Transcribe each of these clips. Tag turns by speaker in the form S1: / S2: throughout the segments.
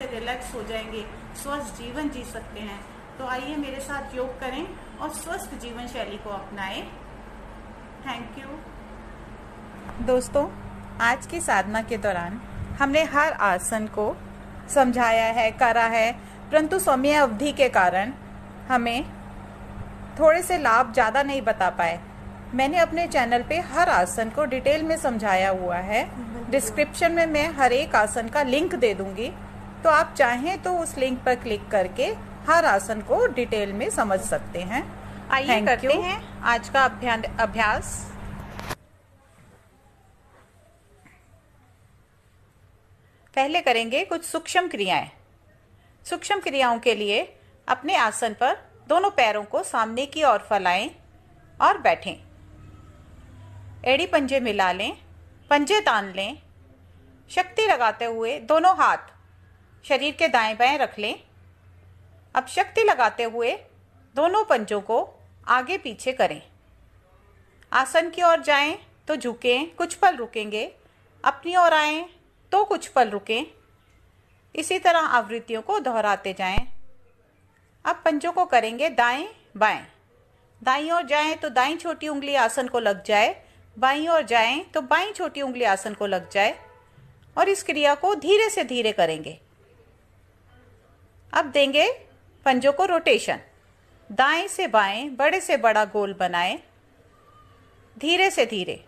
S1: Relax हो जाएंगे, स्वस्थ जीवन जी सकते हैं। तो आइए मेरे साथ योग करें और स्वस्थ जीवन शैली को अपनाएं। Thank you.
S2: दोस्तों, आज की साधना के दौरान हमने हर आसन को समझाया है, करा है, परंतु समय अवधि के कारण हमें थोड़े से लाभ ज़्यादा नहीं बता पाए। मैंने अपने चैनल पे हर आसन को डिटेल में समझाया हुआ है। डिस्क्रिप्शन में मैं हर एक आसन का लिंक दे दूंगी, तो आप चाहें तो उस लिंक पर क्लिक करके हर आसन को डिटेल में समझ सकते हैं।
S1: आइए करते हैं आज का अभ्यास।
S2: पहले करेंगे कुछ सूक्ष्म क्रियाएं। सूक्ष्म क्रियाओं के लिए अपने आसन पर दोनों पैरों को सामने की ओर फैलाएं और बैठें। एड़ी पंजे मिला लें, पंजे तान लें। शक्ति लगाते हुए दोनों हाथ शरीर के दाएं बाएं रख लें। अब शक्ति लगाते हुए दोनों पंजों को आगे पीछे करें। आसन की ओर जाएं तो झुकें, कुछ पल रुकेंगे। अपनी ओर आएं तो कुछ पल रुकें। इसी तरह आवृत्तियों को दोहराते जाएं। अब पंजों को करेंगे दाएं बाएं। दाईं ओर जाएं तो दाईं छोटी उंगली आसन को लग जाए, बाईं ओर जाएं तो बाईं छोटी उंगली आसन को लग जाए। और इस क्रिया को धीरे से धीरे करेंगे। अब देंगे पंजों को रोटेशन। दाएं से बाएं बड़े से बड़ा गोल बनाएं, धीरे से धीरे।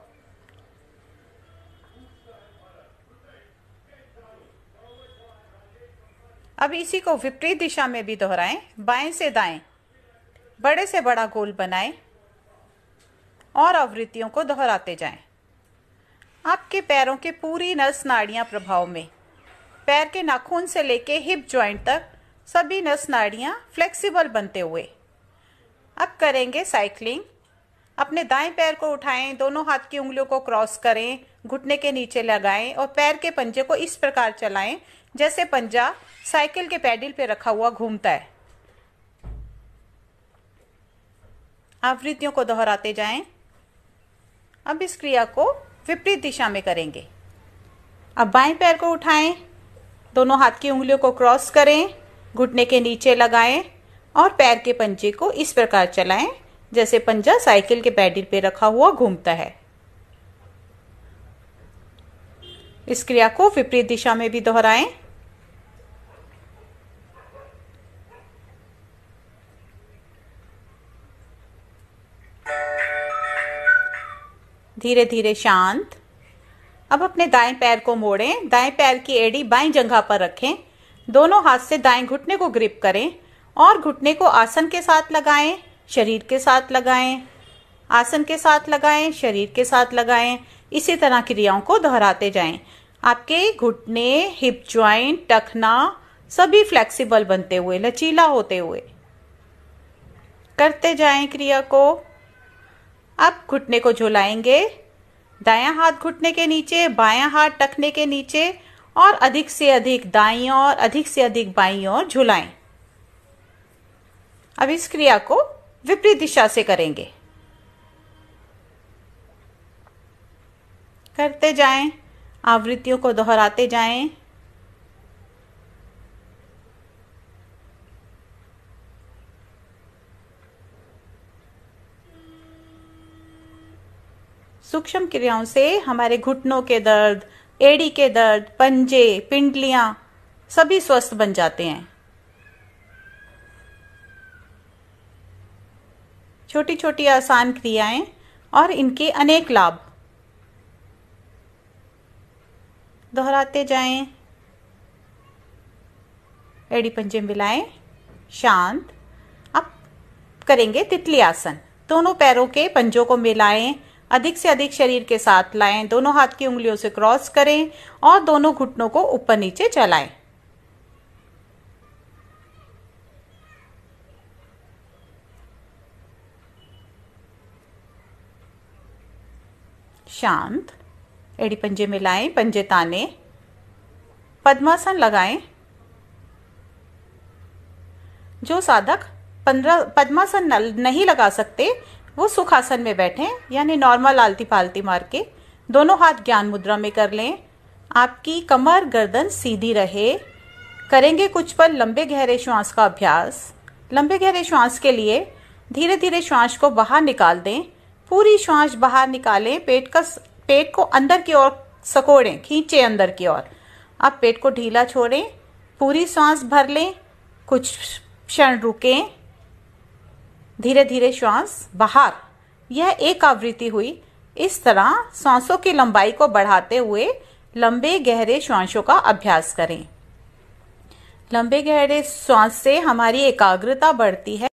S2: अब इसी को विपरीत दिशा में भी दोहराएं। बाएं से दाएं बड़े से बड़ा गोल बनाएं और आवृत्तियों को दोहराते जाएं। आपके पैरों के पूरी नस नाड़ियां प्रभाव में, पैर के नाखून से लेके हिप जॉइंट तक सभी नस नाड़ियां फ्लेक्सिबल बनते हुए। अब करेंगे साइक्लिंग। अपने दाएं पैर को उठाएं, दोनों हाथ की उंगलियों को क्रॉस करें, घुटने के नीचे लगाएं और पैर के पंजे को इस प्रकार चलाएं जैसे पंजा साइकिल के पैडल पे रखा हुआ घूमता है। आवृत्तियों को दोहराते जाएं। अब इस क्रिया को विपरीत दिशा में करेंगे। अब बाएं पैर को उठाएं, दोनों हाथ की उंगलियों को क्रॉस करें, घुटने के नीचे लगाएं और पैर के पंजे को इस प्रकार चलाएं जैसे पंजा साइकिल के पैडल पे रखा हुआ घूमता है। इस क्रिया को विपरीत दिशा में भी दोहराएं। धीरे धीरे शांत। अब अपने दाएं पैर को मोड़ें, दाएं पैर की एड़ी बाएं जंघा पर रखें, दोनों हाथ से दाएं घुटने को ग्रिप करें और घुटने को आसन के साथ लगाएं, शरीर के साथ लगाएं, आसन के साथ लगाएं, शरीर के साथ लगाएं। इसी तरह क्रियाओं को दोहराते जाएं। आपके घुटने, हिप जॉइंट, टखना सभी फ्लेक्सिबल बनते हुए, लचीला होते हुए करते जाएं क्रिया को। अब घुटने को झुलाएंगे। दायां हाथ घुटने के नीचे, बायां हाथ टखने के नीचे और अधिक से अधिक दाईं ओर, अधिक से अधिक बाईं ओर झुलाएं। अब इस क्रिया को विपरीत दिशा से करेंगे। करते जाएं, आवृत्तियों को दोहराते जाएं। सूक्ष्म क्रियाओं से हमारे घुटनों के दर्द, एड़ी के दर्द, पंजे, पिंडलियां सभी स्वस्थ बन जाते हैं। छोटी छोटी आसान क्रियाएं और इनके अनेक लाभ। दोहराते जाएं। एड़ी पंजे मिलाएं, शांत। अब करेंगे तितली आसन। दोनों पैरों के पंजों को मिलाएं, अधिक से अधिक शरीर के साथ लाएं, दोनों हाथ की उंगलियों से क्रॉस करें और दोनों घुटनों को ऊपर नीचे चलाएं। शांत। एड़ी पंजे मिलाएं, पंजे ताने, पद्मासन लगाएं। जो साधक पद्मासन नहीं लगा सकते वो सुखासन में बैठें, यानी नॉर्मल आलती पालती मार के दोनों हाथ ज्ञान मुद्रा में कर लें। आपकी कमर गर्दन सीधी रहे, करेंगे कुछ पल लंबे गहरे श्वास का अभ्यास। लंबे गहरे श्वास के लिए धीरे धीरे श्वास को बाहर निकाल दें। पूरी श्वास बाहर निकालें। पेट को अंदर की ओर सकोड़ें, खींचें अंदर की ओर। अब पेट को ढीला छोड़ें। पूरी सांस भर लें। कुछ क्षण रुकें। धीरे धीरे श्वास बाहर। यह एक आवृत्ति हुई। इस तरह सांसों की लंबाई को बढ़ाते हुए लंबे गहरे श्वासों का अभ्यास करें। लंबे गहरे श्वास से हमारी एकाग्रता बढ़ती है।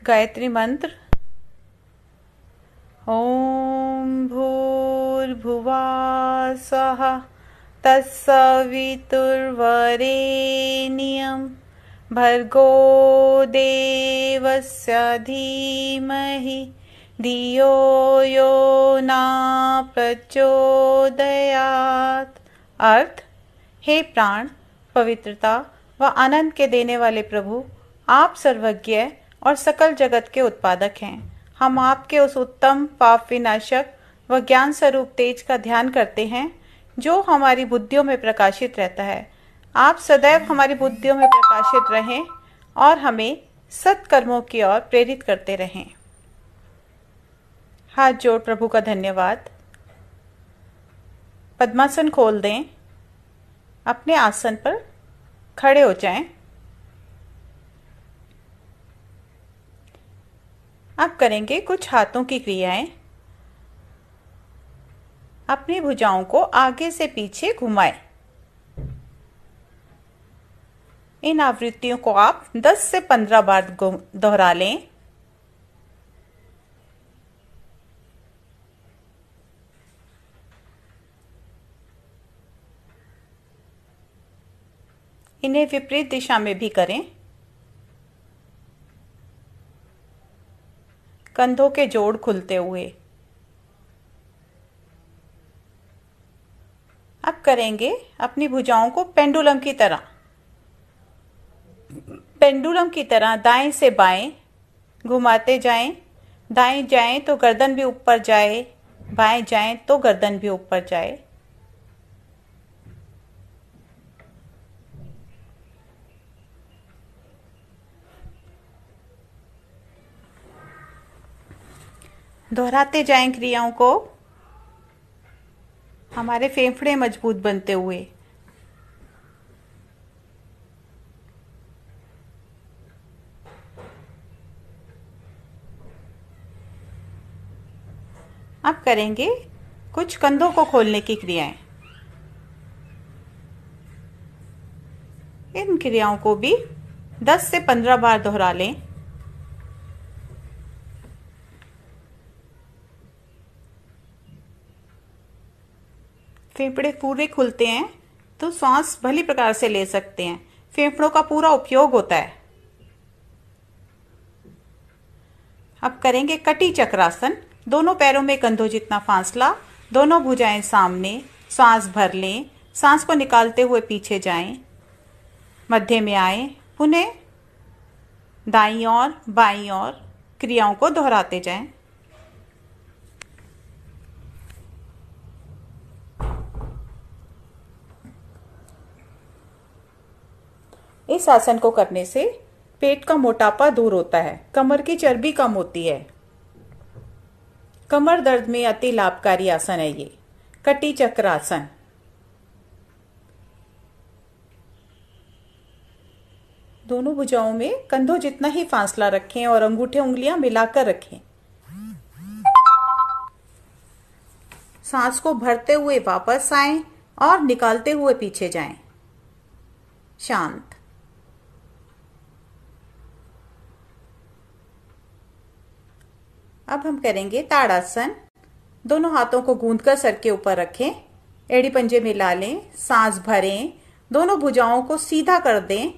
S2: गायत्री मंत्र। ओम भूर्भुवः स्वः तत्सवितुर्वरेण्यं भर्गो देवस्य धीमहि धियो यो न प्रचोदयात्। अर्थ, हे प्राण, पवित्रता व आनंद के देने वाले प्रभु, आप सर्वज्ञ और सकल जगत के उत्पादक हैं। हम आपके उस उत्तम पाप विनाशक व ज्ञान स्वरूप तेज का ध्यान करते हैं जो हमारी बुद्धियों में प्रकाशित रहता है। आप सदैव हमारी बुद्धियों में प्रकाशित रहें और हमें सत्कर्मों की ओर प्रेरित करते रहें। हाथ जोड़ प्रभु का धन्यवाद। पद्मासन खोल दें। अपने आसन पर खड़े हो जाएं। अब करेंगे कुछ हाथों की क्रियाएं। अपनी भुजाओं को आगे से पीछे घुमाएं। इन आवृत्तियों को आप 10 से 15 बार दोहरा लें। इन्हें विपरीत दिशा में भी करें। कंधों के जोड़ खुलते हुए। अब करेंगे अपनी भुजाओं को पेंडुलम की तरह दाएं से बाएं घुमाते जाएं। दाएं जाएं तो गर्दन भी ऊपर जाए, बाएं जाएं तो गर्दन भी ऊपर जाए। दोहराते जाएं क्रियाओं को, हमारे फेफड़े मजबूत बनते हुए। अब करेंगे कुछ कंधों को खोलने की क्रियाएं। इन क्रियाओं को भी 10 से 15 बार दोहरा लें। फेफड़े पूरे खुलते हैं तो सांस भली प्रकार से ले सकते हैं। फेफड़ों का पूरा उपयोग होता है। अब करेंगे कटी चक्रासन। दोनों पैरों में कंधों जितना फासला, दोनों भुजाएं सामने, सांस भर लें। सांस को निकालते हुए पीछे जाएं, मध्य में आए, पुनः दाईं ओर बाईं ओर क्रियाओं को दोहराते जाएं। इस आसन को करने से पेट का मोटापा दूर होता है, कमर की चर्बी कम होती है। कमर दर्द में अति लाभकारी आसन है ये कटी चक्र आसन। दोनों भुजाओं में कंधों जितना ही फासला रखें और अंगूठे उंगलियां मिलाकर रखें। सांस को भरते हुए वापस आएं और निकालते हुए पीछे जाएं। शांत। अब हम करेंगे ताड़ासन। दोनों हाथों को गूंदकर सर के ऊपर रखें, एड़ी पंजे मिला लें, सांस भरें, दोनों भुजाओं को सीधा कर दें,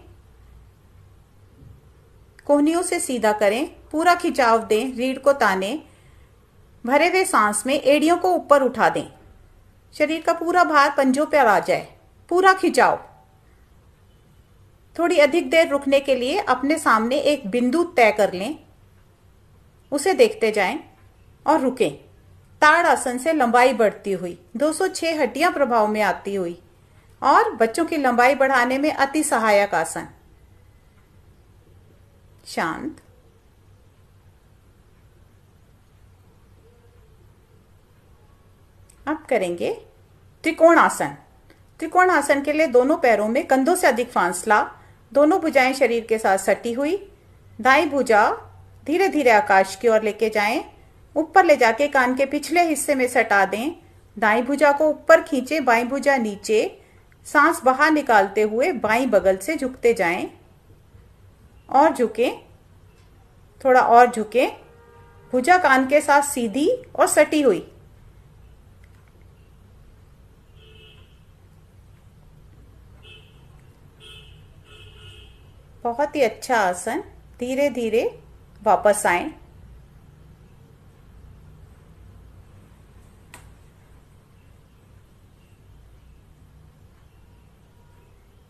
S2: कोहनियों से सीधा करें, पूरा खिंचाव दें, रीढ़ को ताने, भरे हुए सांस में एड़ियों को ऊपर उठा दें, शरीर का पूरा भार पंजों पर आ जाए, पूरा खिंचाव। थोड़ी अधिक देर रुकने के लिए अपने सामने एक बिंदु तय कर लें, उसे देखते जाएं और रुकें। ताड़ आसन से लंबाई बढ़ती हुई 206 हड्डियां प्रभाव में आती हुई और बच्चों की लंबाई बढ़ाने में अति सहायक आसन। शांत। अब करेंगे त्रिकोण आसन। त्रिकोण आसन के लिए दोनों पैरों में कंधों से अधिक फासला, दोनों भुजाएं शरीर के साथ सटी हुई, दाईं भुजा धीरे धीरे आकाश की ओर लेके जाएं, ऊपर ले जाके कान के पिछले हिस्से में सटा दें, दाईं भुजा को ऊपर खींचे, बाईं भुजा नीचे, सांस बाहर निकालते हुए बाईं बगल से झुकते जाएं और झुकें, थोड़ा और झुकें, भुजा कान के साथ सीधी और सटी हुई। बहुत ही अच्छा आसन। धीरे धीरे वापस आएं।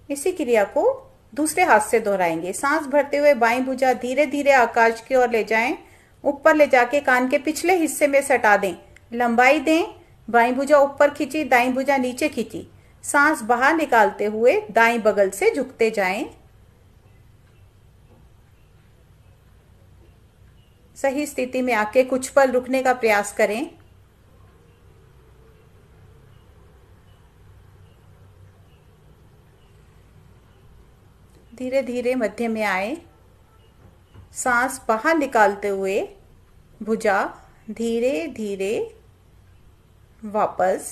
S2: इसी क्रिया को दूसरे हाथ से दोहराएंगे। सांस भरते हुए बाईं भुजा धीरे धीरे आकाश की ओर ले जाएं, ऊपर ले जाके कान के पिछले हिस्से में सटा दें, लंबाई दें, बाईं भुजा ऊपर खींची, दाईं भुजा नीचे खींची, सांस बाहर निकालते हुए दाईं बगल से झुकते जाएं। सही स्थिति में आके कुछ पल रुकने का प्रयास करें। धीरे धीरे मध्य में आए, सांस बाहर निकालते हुए भुजा धीरे धीरे वापस।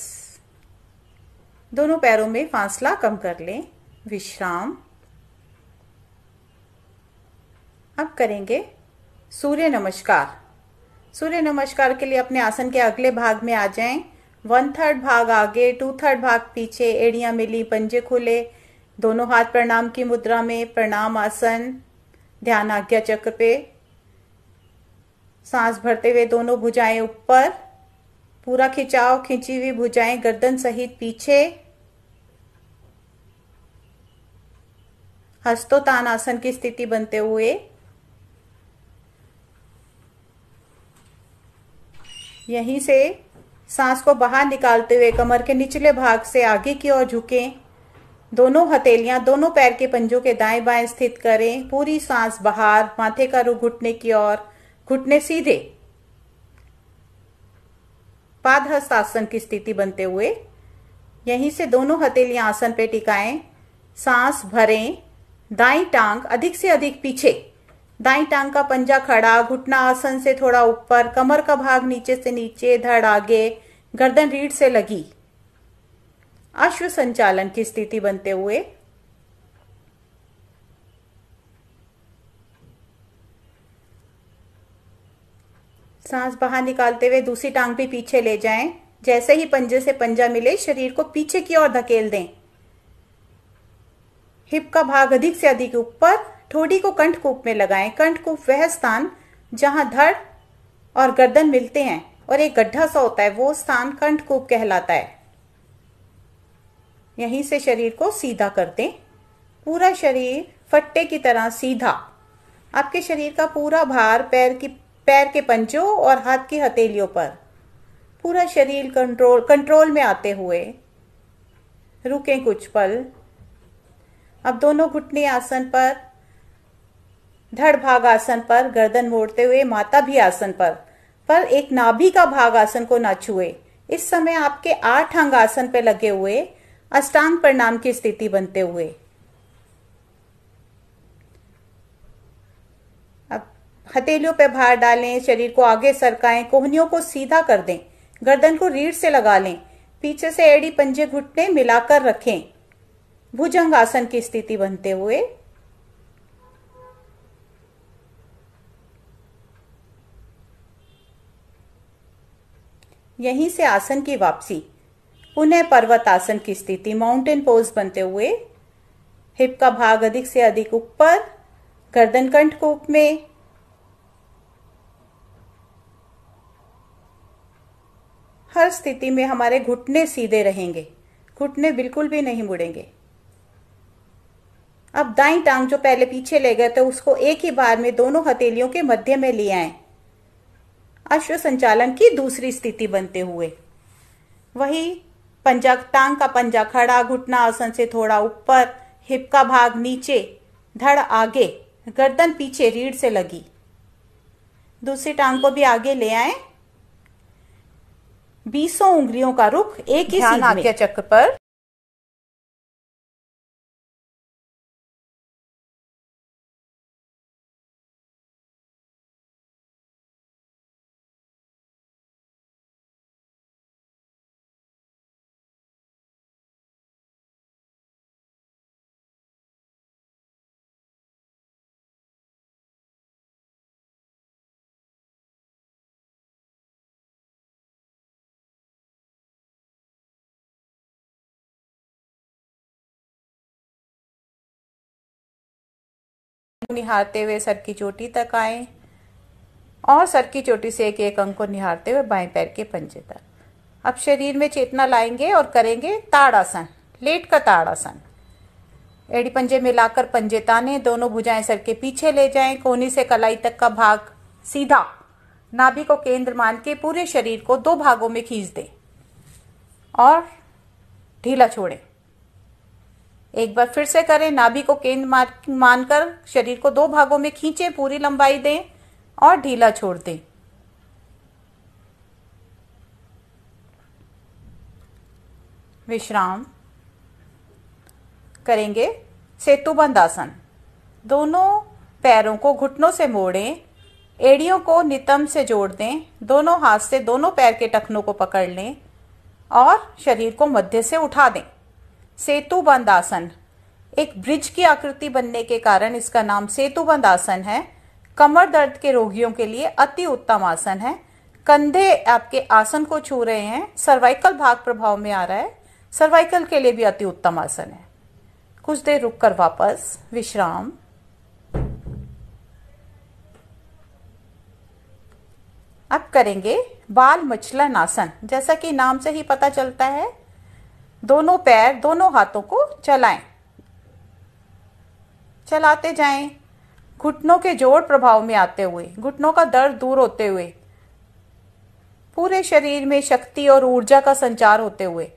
S2: दोनों पैरों में फासला कम कर लें। विश्राम। अब करेंगे सूर्य नमस्कार। सूर्य नमस्कार के लिए अपने आसन के अगले भाग में आ जाएं। 1/3 भाग आगे, 2/3 भाग पीछे, एड़ियां मिली, पंजे खुले, दोनों हाथ प्रणाम की मुद्रा में, प्रणाम आसन। ध्यान आज्ञा चक्र पे। सांस भरते हुए दोनों भुजाएं ऊपर, पूरा खिंचाव, खिंची हुई भुजाएं गर्दन सहित पीछे। हस्तोत्तान आसन की स्थिति बनते हुए यहीं से सांस को बाहर निकालते हुए कमर के निचले भाग से आगे की ओर झुकें। दोनों हथेलियां दोनों पैर के पंजों के दाएं बाएं स्थित करें। पूरी सांस बाहर, माथे का रुख घुटने की ओर, घुटने सीधे। पादहस्त आसन की स्थिति बनते हुए यहीं से दोनों हथेलियां आसन पे टिकाएं। सांस भरें। दाईं टांग अधिक से अधिक पीछे, दाईं टांग का पंजा खड़ा, घुटना आसन से थोड़ा ऊपर, कमर का भाग नीचे से नीचे, धड़ आगे, गर्दन रीढ़ से लगी। अश्व संचालन की स्थिति बनते हुए सांस बाहर निकालते हुए दूसरी टांग भी पीछे ले जाएं। जैसे ही पंजे से पंजा मिले, शरीर को पीछे की ओर धकेल दें। हिप का भाग अधिक से अधिक ऊपर, ठोड़ी को कंठकूप में लगाएं। कंठकूप वह स्थान जहां धड़ और गर्दन मिलते हैं और एक गड्ढा सा होता है, वो स्थान कंठकूप कहलाता है। यहीं से शरीर को सीधा कर दें। पूरा शरीर फट्टे की तरह सीधा। आपके शरीर का पूरा भार पैर के पंजों और हाथ की हथेलियों पर, पूरा शरीर कंट्रोल में आते हुए रुकें कुछ पल। अब दोनों घुटने आसन पर, धड़ भाग आसन पर, गर्दन मोड़ते हुए माता भी आसन पर एक नाभि का भाग आसन को ना छुए। इस समय आपके 8 अंग आसन पे लगे हुए, अष्टांग प्रणाम की स्थिति बनते हुए। अब हथेलियों पे भार डालें, शरीर को आगे सरकाएं, कोहनियों को सीधा कर दें, गर्दन को रीढ़ से लगा लें, पीछे से एड़ी पंजे घुटने मिलाकर रखें। भुजंग आसन की स्थिति बनते हुए यहीं से आसन की वापसी, पुनः पर्वत आसन की स्थिति, माउंटेन पोज बनते हुए हिप का भाग अधिक से अधिक ऊपर, गर्दन कंठकूप में, हर स्थिति में हमारे घुटने सीधे रहेंगे, घुटने बिल्कुल भी नहीं मुड़ेंगे। अब दाईं टांग जो पहले पीछे ले गए थे उसको एक ही बार में दोनों हथेलियों के मध्य में ले आए, अश्व संचालन की दूसरी स्थिति बनते हुए। वही पंजा, टांग का पंजा खड़ा, घुटना आसन से थोड़ा ऊपर, हिप का भाग नीचे, धड़ आगे, गर्दन पीछे रीढ़ से लगी। दूसरी टांग को भी आगे ले आए, 20 उंगलियों का रुख एक ही सीध में, आज्ञा चक्र पर। निहारते हुए सर की चोटी तक आए और सर की चोटी से एक एक अंग को निहारते हुए बाएं पैर के पंजे तक। अब शरीर में चेतना लाएंगे और करेंगे ताड़ासन, लेट का ताड़ासन। एड़ी पंजे मिलाकर पंजे ताने, दोनों भुजाएं सर के पीछे ले जाएं, कोहनी से कलाई तक का भाग सीधा, नाभि को केंद्र मान के पूरे शरीर को 2 भागों में खींच दें और ढीला छोड़ें। एक बार फिर से करें, नाभि को केंद्र मानकर शरीर को 2 भागों में खींचें, पूरी लंबाई दें और ढीला छोड़ दें। विश्राम करेंगे। सेतुबंद आसन, दोनों पैरों को घुटनों से मोड़ें, एड़ियों को नितंब से जोड़ दें, दोनों हाथ से दोनों पैर के टखनों को पकड़ लें और शरीर को मध्य से उठा दें। सेतुबंद आसन एक ब्रिज की आकृति बनने के कारण इसका नाम सेतुबंद आसन है। कमर दर्द के रोगियों के लिए अति उत्तम आसन है। कंधे आपके आसन को छू रहे हैं, सर्वाइकल भाग प्रभाव में आ रहा है, सर्वाइकल के लिए भी अति उत्तम आसन है। कुछ देर रुककर वापस विश्राम। अब करेंगे बाल मचलन आसन। जैसा कि नाम से ही पता चलता है, दोनों पैर दोनों हाथों को चलाएं, चलाते जाएं, घुटनों के जोड़ प्रभाव में आते हुए, घुटनों का दर्द दूर होते हुए, पूरे शरीर में शक्ति और ऊर्जा का संचार होते हुए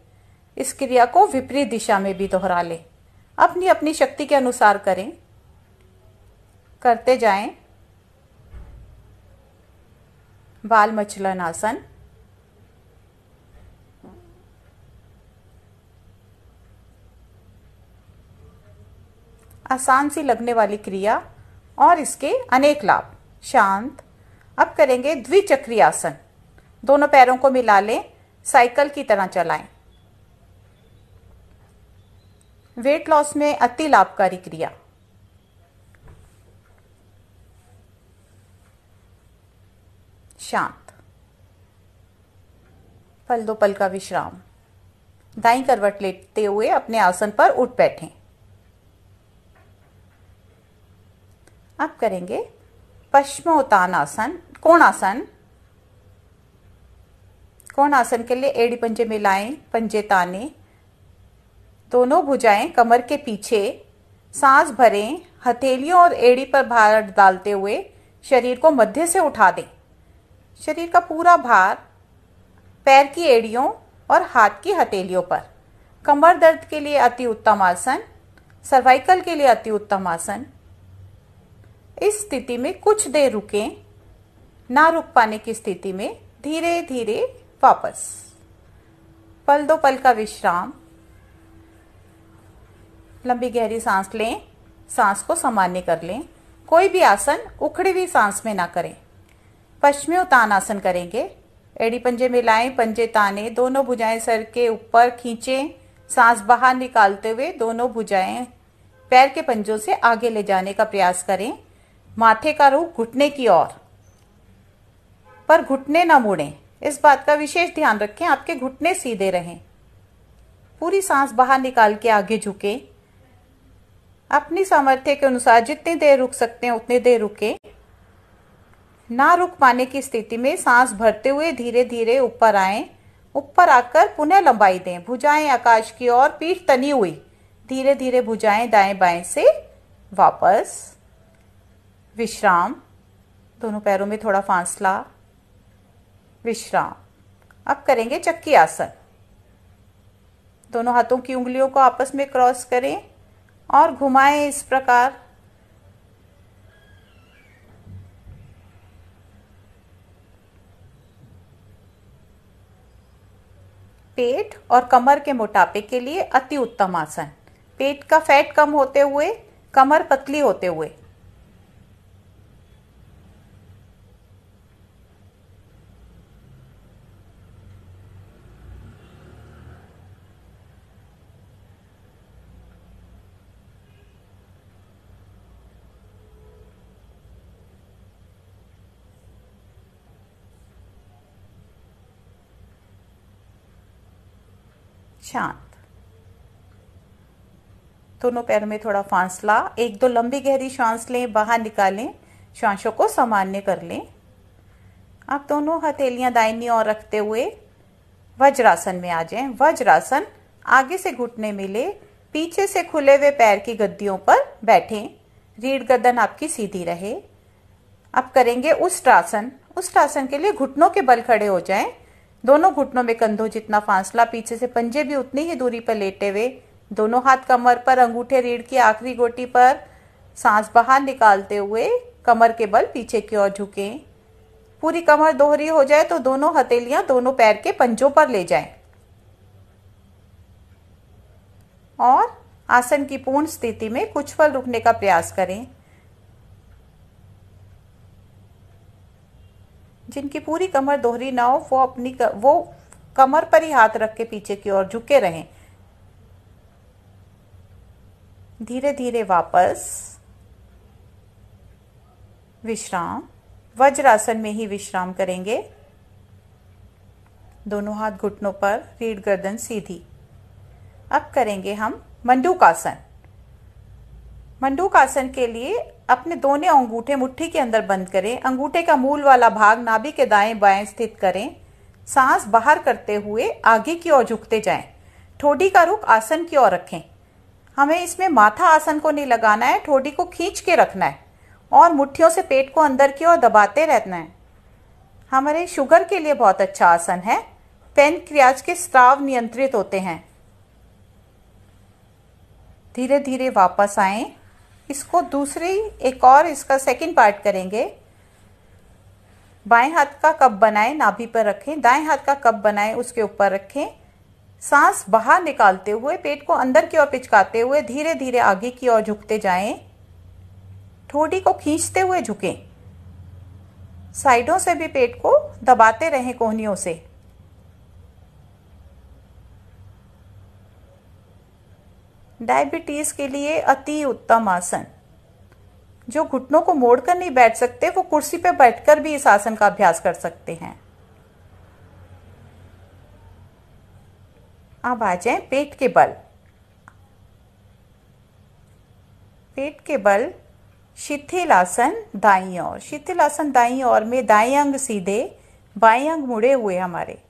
S2: इस क्रिया को विपरीत दिशा में भी दोहरा लें। अपनी अपनी शक्ति के अनुसार करें, करते जाएं। बाल मचलन आसन। आसान सी लगने वाली क्रिया और इसके अनेक लाभ। शांत। अब करेंगे द्विचक्री आसन। दोनों पैरों को मिला लें, साइकिल की तरह चलाएं। वेट लॉस में अति लाभकारी क्रिया। शांत। पल 2 पल का विश्राम। दाईं करवट लेटते हुए अपने आसन पर उठ बैठें। अब करेंगे पश्चिमोत्तानासन, कोणासन। कोणासन के लिए एड़ी पंजे मिलाएं, पंजे ताने, दोनों भुजाएं कमर के पीछे, सांस भरें, हथेलियों और एड़ी पर भार डालते हुए शरीर को मध्य से उठा दें। शरीर का पूरा भार पैर की एड़ियों और हाथ की हथेलियों पर। कमर दर्द के लिए अति उत्तम आसन, सर्वाइकल के लिए अति उत्तम आसन। इस स्थिति में कुछ देर रुकें। ना रुक पाने की स्थिति में धीरे धीरे वापस। पल 2 पल का विश्राम। लंबी गहरी सांस लें, सांस को सामान्य कर लें। कोई भी आसन उखड़ी हुई सांस में ना करें। पश्चिमोत्तानासन करेंगे। एड़ी पंजे मिलाएं, पंजे ताने, दोनों भुजाएं सर के ऊपर खींचें, सांस बाहर निकालते हुए दोनों भुजाएं पैर के पंजों से आगे ले जाने का प्रयास करें। माथे का रुख घुटने की ओर, पर घुटने ना मुड़ें। इस बात का विशेष ध्यान रखें आपके घुटने सीधे रहें। पूरी सांस बाहर निकाल के आगे झुकें। अपनी सामर्थ्य के अनुसार जितनी देर रुक सकते हैं उतनी देर रुकें। ना रुक पाने की स्थिति में सांस भरते हुए धीरे धीरे ऊपर आएं। ऊपर आकर पुनः लंबाई दें। भुजाएं आकाश की ओर, पीठ तनी हुई। धीरे धीरे भुजाएं दाएं बाएं से वापस। विश्राम। दोनों पैरों में थोड़ा फासला। विश्राम। अब करेंगे चक्की आसन। दोनों हाथों की उंगलियों को आपस में क्रॉस करें और घुमाएं इस प्रकार। पेट और कमर के मोटापे के लिए अति उत्तम आसन। पेट का फैट कम होते हुए कमर पतली होते हुए। शांत। दोनों पैरों में थोड़ा फासला। एक दो लंबी गहरी सांस लें, बाहर निकालें, सांसों को सामान्य कर लें। आप दोनों हथेलियां दाहिनी ओर रखते हुए वज्रासन में आ जाएं। वज्रासन। आगे से घुटने मिले, पीछे से खुले हुए पैर की गद्दियों पर बैठें। रीढ़ गर्दन आपकी सीधी रहे। अब करेंगे उष्ट्रासन। उष्ट्रासन के लिए घुटनों के बल खड़े हो जाएं। दोनों घुटनों में कंधों जितना फासला, पीछे से पंजे भी उतनी ही दूरी पर लेटे हुए। दोनों हाथ कमर पर, अंगूठे रीढ़ की आखिरी गोटी पर। सांस बाहर निकालते हुए कमर के बल पीछे की ओर झुकें। पूरी कमर दोहरी हो जाए तो दोनों हथेलियां दोनों पैर के पंजों पर ले जाएं और आसन की पूर्ण स्थिति में कुछ पल रुकने का प्रयास करें। जिनकी पूरी कमर दोहरी ना हो वो कमर पर ही हाथ रख के पीछे की ओर झुके रहें। धीरे धीरे वापस। विश्राम। वज्रासन में ही विश्राम करेंगे। दोनों हाथ घुटनों पर, रीढ़ गर्दन सीधी। अब करेंगे हम मंडूकासन। मंडूकासन के लिए अपने दोनों अंगूठे मुट्ठी के अंदर बंद करें। अंगूठे का मूल वाला भाग नाभि के दाएं बाएं स्थित करें। सांस बाहर करते हुए आगे की ओर झुकते जाएं। ठोडी का रुख आसन की ओर रखें। हमें इसमें माथा आसन को नहीं लगाना है, ठोडी को खींच के रखना है और मुट्ठियों से पेट को अंदर की ओर दबाते रहना है। हमारे शुगर के लिए बहुत अच्छा आसन है। पैनक्रियाज के स्राव नियंत्रित होते हैं। धीरे धीरे वापस आएं। इसको इसका सेकंड पार्ट करेंगे। बाएं हाथ का कप बनाएं, नाभि पर रखें। दाएं हाथ का कप बनाएं, उसके ऊपर रखें। सांस बाहर निकालते हुए पेट को अंदर की ओर पिचकाते हुए धीरे धीरे आगे की ओर झुकते जाएं। ठोडी को खींचते हुए झुकें। साइडों से भी पेट को दबाते रहें कोहनियों से। डायबिटीज के लिए अति उत्तम आसन। जो घुटनों को मोड़कर नहीं बैठ सकते वो कुर्सी पर बैठकर भी इस आसन का अभ्यास कर सकते हैं। अब आ जाएं पेट के बल। पेट के बल शिथिलासन दाईं ओर। शिथिलासन दाईं ओर में दाएं अंग सीधे, बाएं अंग मुड़े हुए हमारे।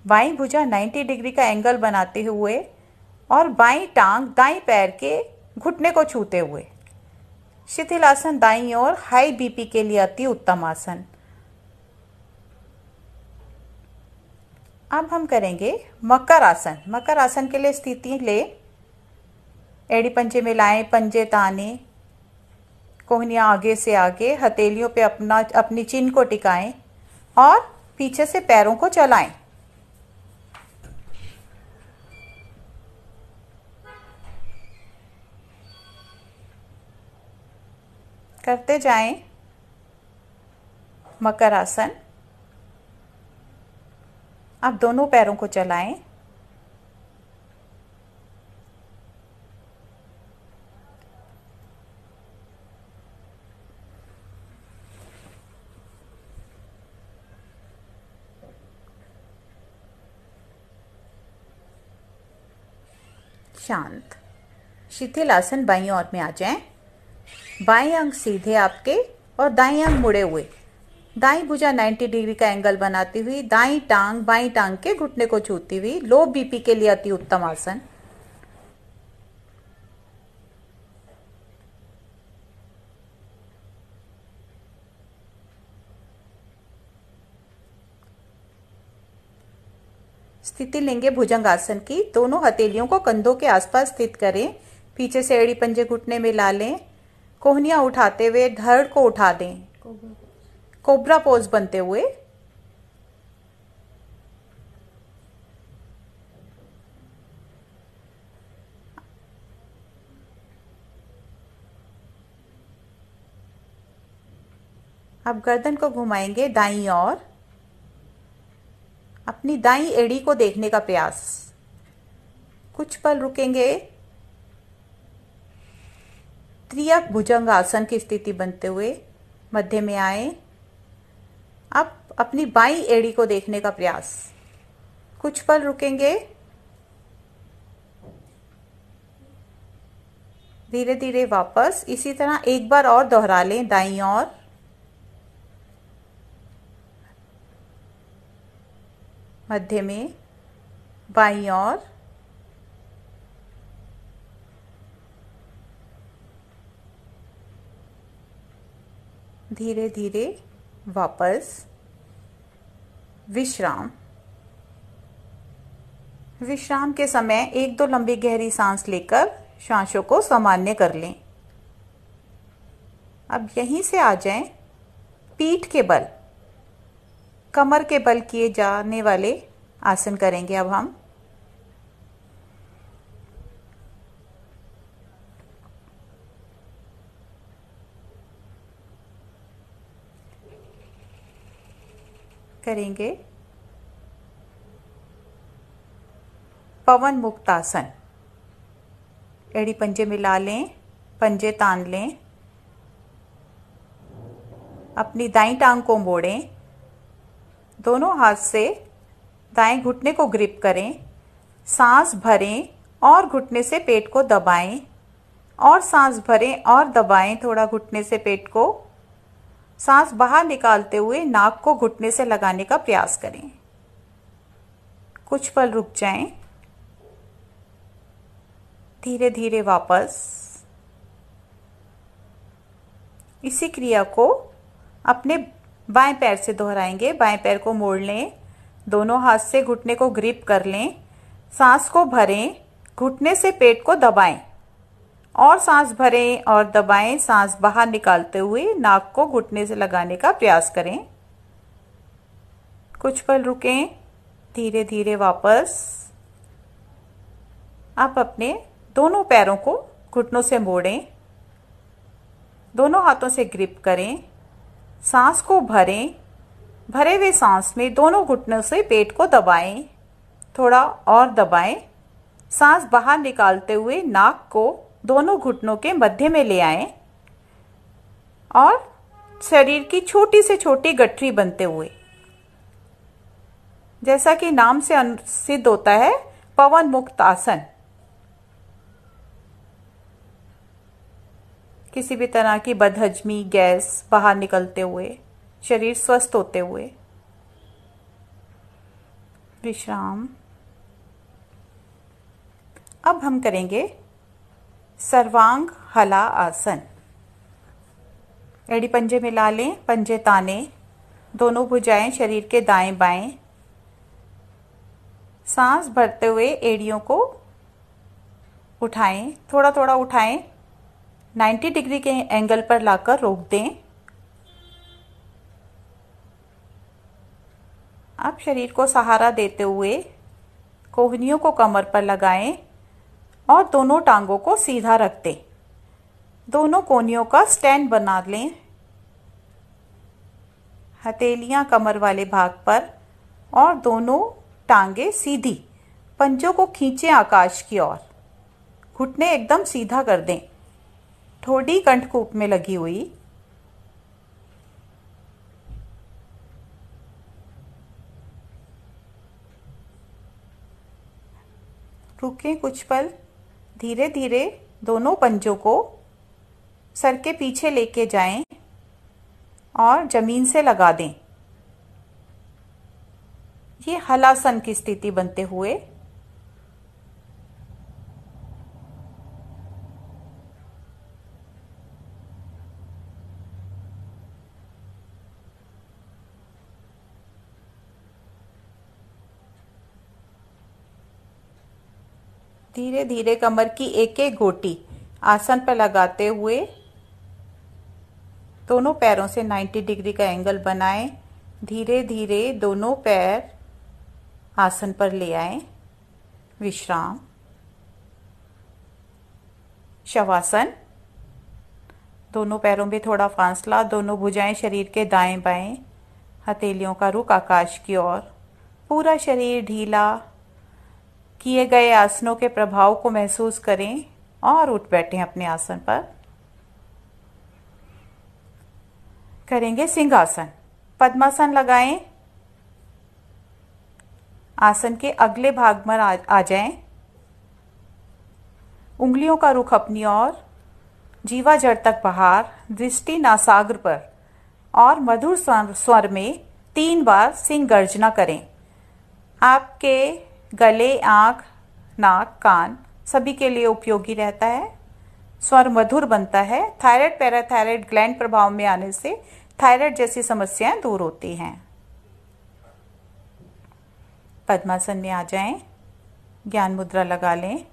S2: बाईं भुजा 90 डिग्री का एंगल बनाते हुए और बाईं टांग दाईं पैर के घुटने को छूते हुए। शिथिलासन दाईं ओर हाई बीपी के लिए अति उत्तम आसन। अब हम करेंगे मकर आसन। मकर आसन के लिए स्थिति ले, एड़ी पंजे में लाएं, पंजे ताने, कोहनियां आगे से आगे, हथेलियों पे अपनी चिन को टिकाएं और पीछे से पैरों को चलाएं। करते जाएं मकर आसन। अब दोनों पैरों को चलाएं। शांत। शिथिल आसन बाईं ओर में आ जाएं। बाएं अंग सीधे आपके और दाएं अंग मुड़े हुए। दाईं भुजा 90 डिग्री का एंगल बनाती हुई दाईं टांग बाईं टांग के घुटने को छूती हुई। लो बीपी के लिए अति उत्तम आसन। स्थिति लेंगे भुजंगासन की। दोनों हथेलियों को कंधों के आसपास स्थित करें। पीछे से एड़ी पंजे घुटने में ला लें। कोहनियां उठाते हुए धड़ को उठा दें। कोबरा पोज बनते हुए। अब गर्दन को घुमाएंगे दाईं ओर। अपनी दाईं एड़ी को देखने का प्रयास। कुछ पल रुकेंगे। त्रियक भुजंग आसन की स्थिति बनते हुए मध्य में आए। अब अपनी बाईं एड़ी को देखने का प्रयास। कुछ पल रुकेंगे। धीरे धीरे वापस। इसी तरह एक बार और दोहरा लें दाईं ओर। मध्य में, बाईं ओर। धीरे धीरे वापस। विश्राम। विश्राम के समय एक दो लंबी गहरी सांस लेकर सांसों को सामान्य कर लें। अब यहीं से आ जाएं पीठ के बल, कमर के बल किए जाने वाले आसन करेंगे। अब हम करेंगे पवन मुक्त आसन। एड़ी पंजे मिला लें, पंजे तान लें। अपनी दाईं टांग को मोड़ें। दोनों हाथ से दाएं घुटने को ग्रिप करें। सांस भरें और घुटने से पेट को दबाएं और सांस भरें और दबाएं थोड़ा घुटने से पेट को। सांस बाहर निकालते हुए नाक को घुटने से लगाने का प्रयास करें। कुछ पल रुक जाएं। धीरे धीरे वापस। इसी क्रिया को अपने बाएं पैर से दोहराएंगे। बाएं पैर को मोड़ लें। दोनों हाथ से घुटने को ग्रिप कर लें। सांस को भरें, घुटने से पेट को दबाएं और सांस भरें और दबाएं। सांस बाहर निकालते हुए नाक को घुटने से लगाने का प्रयास करें। कुछ पल रुकें। धीरे धीरे वापस। आप अपने दोनों पैरों को घुटनों से मोड़ें। दोनों हाथों से ग्रिप करें। सांस को भरें। भरे हुए सांस में दोनों घुटनों से पेट को दबाएं। थोड़ा और दबाएं। सांस बाहर निकालते हुए नाक को दोनों घुटनों के मध्य में ले आएं और शरीर की छोटी से छोटी गठरी बनते हुए, जैसा कि नाम से सिद्ध होता है, पवन मुक्त आसन। किसी भी तरह की बदहजमी, गैस बाहर निकलते हुए, शरीर स्वस्थ होते हुए। विश्राम। अब हम करेंगे सर्वांग हला आसन। एड़ी पंजे मिला लें, पंजे ताने। दोनों भुजाएं शरीर के दाएं बाएं। सांस भरते हुए एड़ियों को उठाएं, थोड़ा थोड़ा उठाएं। 90 डिग्री के एंगल पर लाकर रोक दें। अब शरीर को सहारा देते हुए कोहनियों को कमर पर लगाएं और दोनों टांगों को सीधा रख दें। दोनों कोहनियों का स्टैंड बना लें। हथेलियां कमर वाले भाग पर और दोनों टांगे सीधी। पंजों को खींचें आकाश की ओर। घुटने एकदम सीधा कर दें। ठोड़ी कंठकूप में लगी हुई। रुकें कुछ पल। धीरे धीरे दोनों पंजों को सर के पीछे लेके जाएं और जमीन से लगा दें। ये हलासन की स्थिति बनते हुए धीरे धीरे कमर की एक एक गोटी आसन पर लगाते हुए दोनों पैरों से 90 डिग्री का एंगल बनाएं। धीरे धीरे दोनों पैर आसन पर ले आएं। विश्राम। शवासन। दोनों पैरों में थोड़ा फासला, दोनों भुजाएं शरीर के दाएं बाएं, हथेलियों का रुख आकाश की ओर, पूरा शरीर ढीला। किए गए आसनों के प्रभाव को महसूस करें और उठ बैठें अपने आसन पर। करेंगे सिंहासन। पद्मासन लगाएं। आसन के अगले भाग में आ जाएं। उंगलियों का रुख अपनी ओर, जीवा जड़ तक बाहर, दृष्टि नासाग्र पर और मधुर स्वर में 3 बार सिंह गर्जना करें। आपके गले, आंख, नाक, कान सभी के लिए उपयोगी रहता है। स्वर मधुर बनता है। थायराइड पैराथायराइड ग्लैंड प्रभाव में आने से थायराइड जैसी समस्याएं दूर होती हैं। पद्मासन में आ जाएं, ज्ञान मुद्रा लगा लें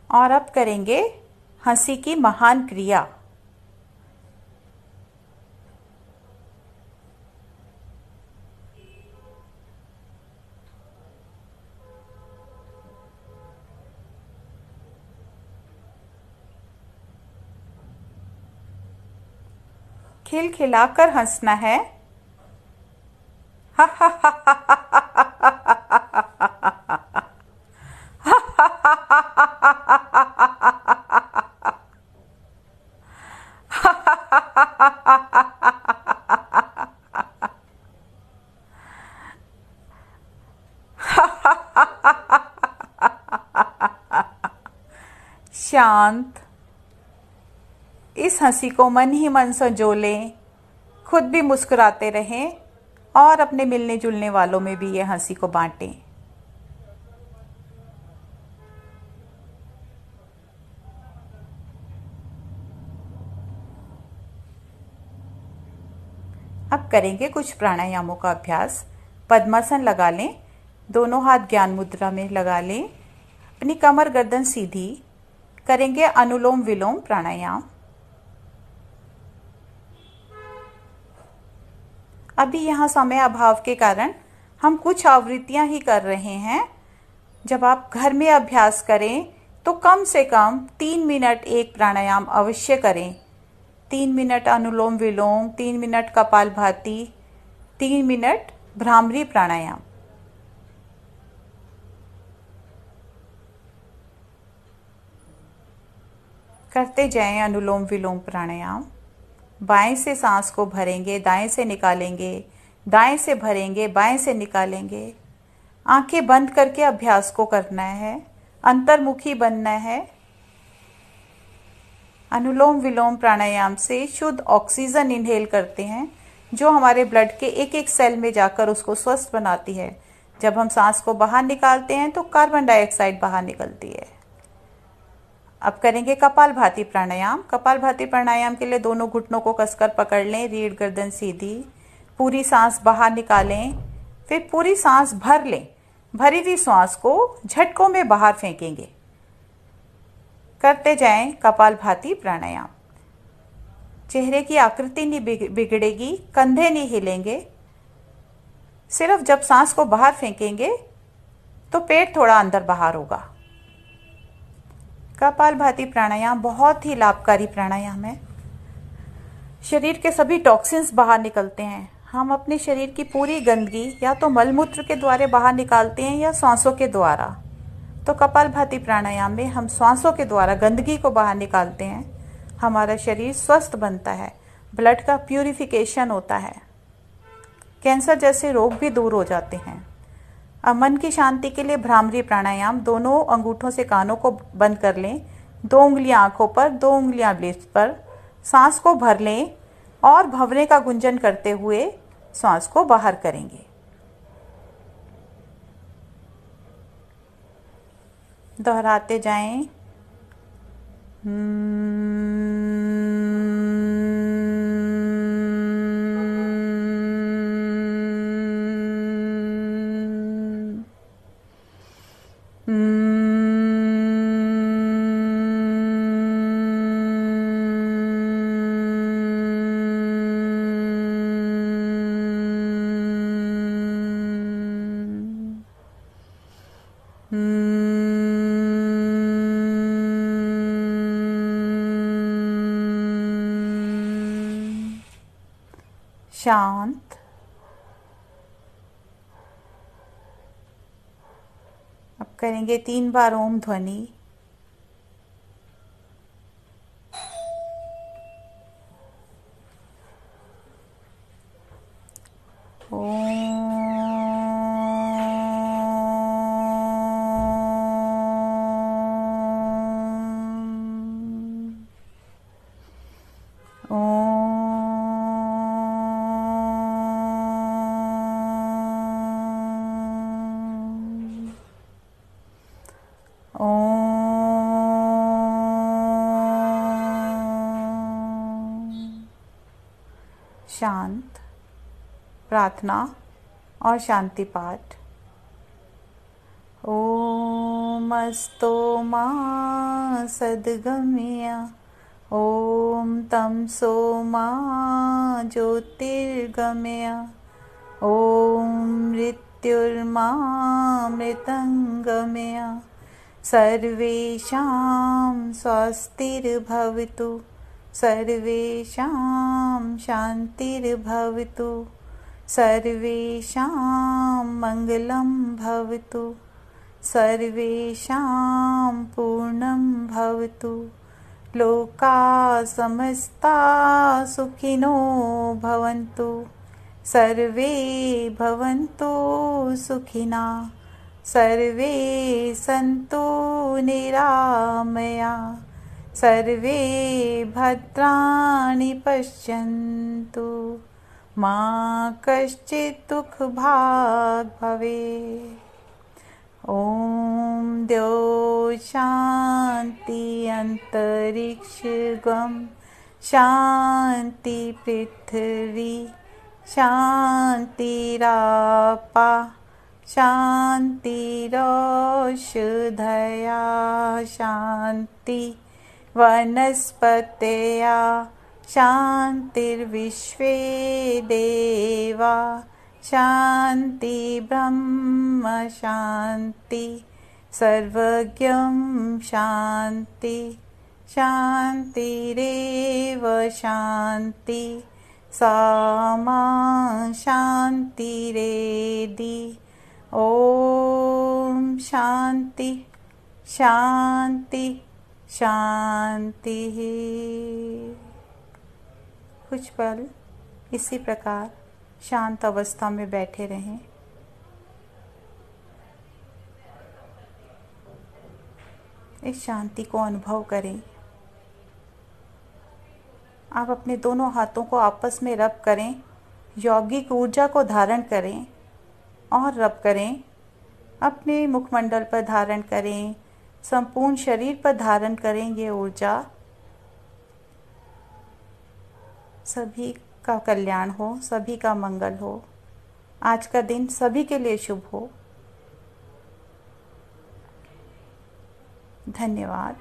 S2: और अब करेंगे हंसी की महान क्रिया। खिलखिलाकर हंसना है। शांत। इस हंसी को मन ही मन संजो लें, खुद भी मुस्कुराते रहें और अपने मिलने जुलने वालों में भी ये हंसी को बांटें। अब करेंगे कुछ प्राणायामों का अभ्यास। पद्मासन लगा लें, दोनों हाथ ज्ञान मुद्रा में लगा लें, अपनी कमर गर्दन सीधी। करेंगे अनुलोम विलोम प्राणायाम। अभी यहाँ समय अभाव के कारण हम कुछ आवृत्तियाँ ही कर रहे हैं। जब आप घर में अभ्यास करें तो कम से कम 3 मिनट एक प्राणायाम अवश्य करें। 3 मिनट अनुलोम विलोम, 3 मिनट कपालभाति, 3 मिनट भ्रामरी प्राणायाम। करते जाएं अनुलोम विलोम प्राणायाम। बाएं से सांस को भरेंगे, दाएं से निकालेंगे, दाएं से भरेंगे, बाएं से निकालेंगे। आंखें बंद करके अभ्यास को करना है, अंतर्मुखी बनना है। अनुलोम विलोम प्राणायाम से शुद्ध ऑक्सीजन इनहेल करते हैं, जो हमारे ब्लड के एक एक सेल में जाकर उसको स्वस्थ बनाती है। जब हम सांस को बाहर निकालते हैं तो कार्बन डाइऑक्साइड बाहर निकलती है। अब करेंगे कपालभाति प्राणायाम। कपालभाति प्राणायाम के लिए दोनों घुटनों को कसकर पकड़ लें, रीढ़ गर्दन सीधी, पूरी सांस बाहर निकालें, फिर पूरी सांस भर लें। भरी हुई सांस को झटकों में बाहर फेंकेंगे। करते जाएं कपालभाति प्राणायाम। चेहरे की आकृति नहीं बिगड़ेगी, कंधे नहीं हिलेंगे। सिर्फ जब सांस को बाहर फेंकेंगे तो पेट थोड़ा अंदर बाहर होगा। कपालभाति प्राणायाम बहुत ही लाभकारी प्राणायाम है। शरीर के सभी टॉक्सिन्स बाहर निकलते हैं। हम अपने शरीर की पूरी गंदगी या तो मलमूत्र के द्वारा बाहर निकालते हैं या सांसों के द्वारा। तो कपालभाति प्राणायाम में हम सांसों के द्वारा गंदगी को बाहर निकालते हैं। हमारा शरीर स्वस्थ बनता है, ब्लड का प्यूरिफिकेशन होता है, कैंसर जैसे रोग भी दूर हो जाते हैं। अब मन की शांति के लिए भ्रामरी प्राणायाम। दोनों अंगूठों से कानों को बंद कर लें, 2 उंगलियां आंखों पर, 2 उंगलियां लिप्स पर। सांस को भर लें और भंवरे का गुंजन करते हुए सांस को बाहर करेंगे। दोहराते जाएं। शांत। अब करेंगे 3 बार ओम ध्वनि। शांत प्रार्थना और शांति पाठ। ओम अस्तो मा सद्गमया, ओम तमसो मा ज्योतिर्गमया, ओम मृत्युर्मा मृतंगमया, सर्वेषां स्वस्तिर्भवतु, सर्वेषां शान्तिर्भवतु, सर्वेषां मङ्गलं भवतु, सर्वेषां पूर्णं भवतु, लोकाः समस्ताः सुखिनो भवन्तु, सर्वे भवन्तु सुखिनः, सर्वे सन्तु निरामया, सर्वे भद्राणि पश्यन्तु, मा कश्चित् दुःखभाग् भवेत्। ॐ द्यौः शान्ति अन्तरिक्षगं, शान्ति पृथिवी, शान्तिरापा, शान्तिरोषधया, शान्ति वनस्पतया, शान्तिर्विश्वे देवा, शान्ति ब्रह्म शान्ति, सर्वज्ञं शान्ति, शान्तिरेव शान्ति, सामा शान्तिरेधि। ॐ शान्ति शान्ति शांति। कुछ पल इसी प्रकार शांत अवस्था में बैठे रहें। इस शांति को अनुभव करें। आप अपने दोनों हाथों को आपस में रब करें, यौगिक ऊर्जा को धारण करें और रब करें। अपने मुखमंडल पर धारण करें, संपूर्ण शरीर पर धारण करें ये ऊर्जा। सभी का कल्याण हो, सभी का मंगल हो। आज का दिन सभी के लिए शुभ हो। धन्यवाद।